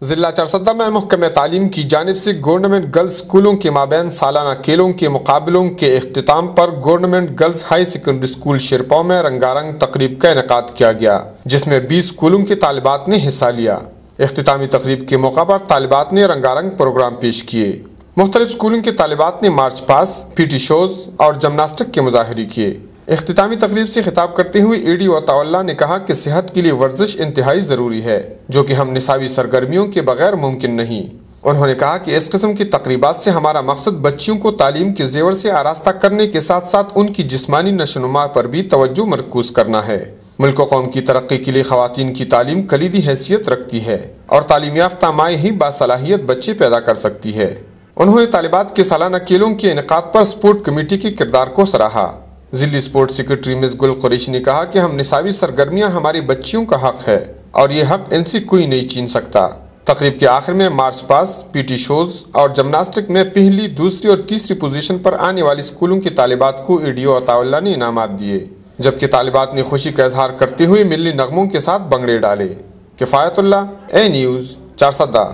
ضلع چارسدہ میں محکمہ تعلیم کی جانب سے گورنمنٹ گرلز اسکولوں کے مابین سالانہ کھیلوں کے مقابلوں کے اختتام پر government girls high secondary school Sherpur میں رنگا رنگ تقریب کا انعقاد کیا گیا، جس میں 20 اسکولوں کے طالبات نے حصہ لیا۔ اختتامی تقریب کے موقع پر طالبات نے رنگا رنگ پروگرام پیش کیے۔ مختلف اسکولوں کے طالبات نے مارچ پاس، پی ٹی شوز اور جمناسٹک کے مظاہرے کیے۔ اختتامی تقریب سے خطاب کرتے ہوئے اے ڈی او عطا اللہ نے کہا کہ صحت کے لیے ورزش انتہائی ضروری ہے، جو کہ ہم نصابی سرگرمیوں کے بغیر ممکن نہیں۔ انہوں نے کہا کہ اس قسم کی تقریبات سے ہمارا مقصد بچیوں کو تعلیم کے زیور سے آراستہ کرنے کے ساتھ ساتھ ان کی جسمانی نشوونما پر بھی توجہ مرکوز کرنا ہے۔ ملک و قوم کی ترقی کے لیے خواتین کی تعلیم کلیدی حیثیت رکھتی ہے اور تعلیم یافتہ مائیں ہی باصلاحیت بچے پیدا کر سکتی ہے۔ انہوں نے طالبات کے سالانہ کھیلوں کے انعقاد پر اسپورٹ کمیٹی کے کردار کو سراہا۔ ضلعی اسپورٹ سیکرٹری مس گل قریشی نے کہا کہ ہم نصابی سرگرمیاں ہماری بچیوں کا حق ہے اور یہ حق ان سے کوئی نہیں چھین سکتا۔ تقریب کے آخر میں مارچ پاس، پی ٹی شوز اور جمناسٹک میں پہلی، دوسری اور تیسری پوزیشن پر آنے والی اسکولوں کے طالبات کو اے ڈی او عطا اللہ نے انعامات دیے، جبکہ طالبات نے خوشی کا اظہار کرتے ہوئے ملی نغموں کے ساتھ بھنگڑے ڈالے۔ کفایت اللہ، اے نیوز، چارسدہ۔